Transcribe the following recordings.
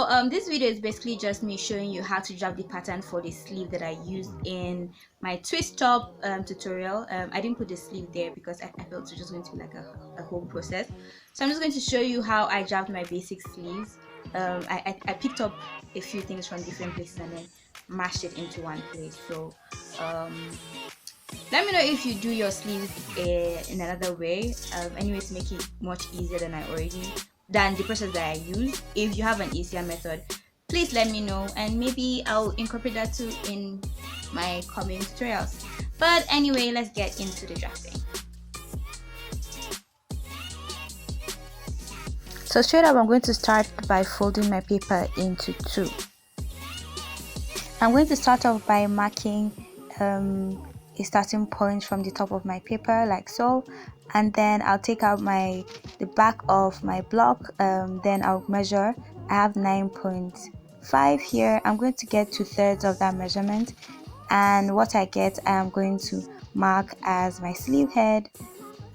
So this video is basically just me showing you how to draft the pattern for the sleeve that I used in my twist top tutorial. I didn't put the sleeve there because I felt it was just going to be like a whole process. So I'm just going to show you how I draft my basic sleeves. I picked up a few things from different places and then mashed it into one place. So let me know if you do your sleeves in another way. Anyway, to make it much easier than the process that I use. If you have an easier method, please let me know, and maybe I'll incorporate that too in my coming tutorials. But anyway, let's get into the drafting. So straight up, I'm going to start by folding my paper into two. I'm going to start off by marking a starting point from the top of my paper like so, and then I'll take out the back of my block. Then I'll measure. I have 9.5 here. I'm going to get 2/3 of that measurement, and what I get I am going to mark as my sleeve head,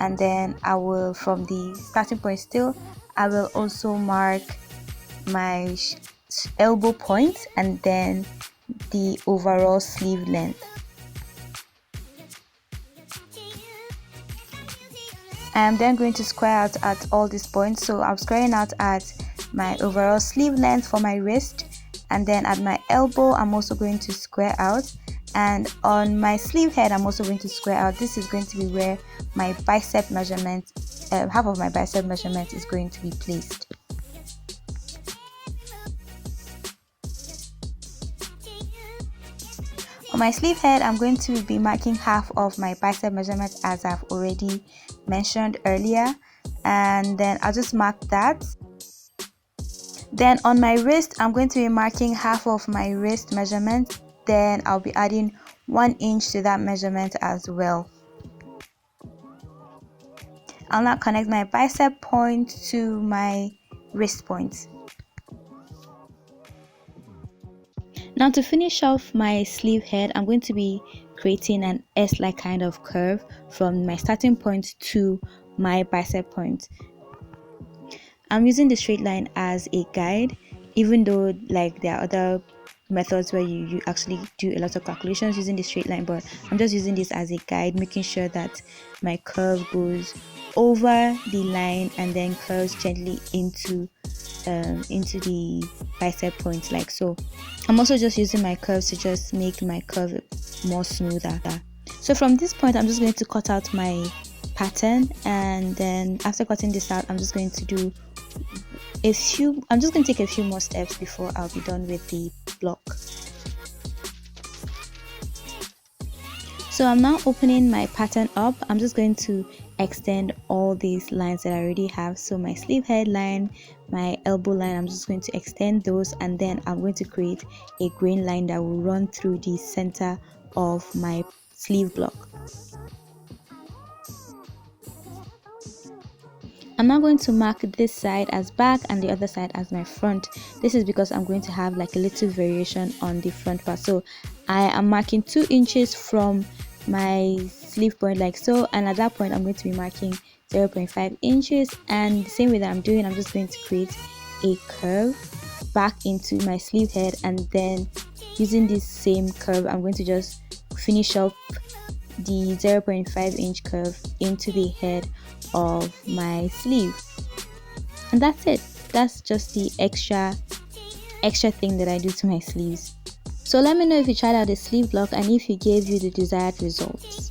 and then I will, from the starting point still, I will also mark my elbow point and then the overall sleeve length. I am then going to square out at all these points. So I'm squaring out at my overall sleeve length for my wrist, and then at my elbow I'm also going to square out, and on my sleeve head I'm also going to square out. This is going to be where my bicep measurement, half of my bicep measurement is going to be placed. On my sleeve head, I'm going to be marking half of my bicep measurement as I've already mentioned earlier, and then I'll just mark that. Then on my wrist, I'm going to be marking half of my wrist measurement. Then I'll be adding 1 inch to that measurement as well. I'll now connect my bicep point to my wrist point. Now to finish off my sleeve head, I'm going to be creating an S-like kind of curve from my starting point to my bicep point. I'm using the straight line as a guide, even though like there are other methods where you actually do a lot of calculations using the straight line, but I'm just using this as a guide, making sure that my curve goes over the line and then curves gently into the bicep point like so. I'm also just using my curves to just make my curve more smoother. So from this point I'm just going to cut out my pattern, and then after cutting this out I'm just going to take a few more steps before I'll be done with the block. So I'm now opening my pattern up. I'm just going to extend all these lines that I already have. So my sleeve head line, my elbow line, I'm just going to extend those, and then I'm going to create a grain line that will run through the center of my sleeve block. I'm now going to mark this side as back and the other side as my front. This is because I'm going to have like a little variation on the front part. So I am marking 2 inches from my sleeve point like so, and at that point I'm going to be marking 0.5 inches, and the same way that I'm doing, I'm just going to create a curve back into my sleeve head, and then using this same curve I'm going to just finish up the 0.5 inch curve into the head of my sleeve, and that's it. That's just the extra thing that I do to my sleeves. So let me know if you tried out the sleeve block and if it gave you the desired results.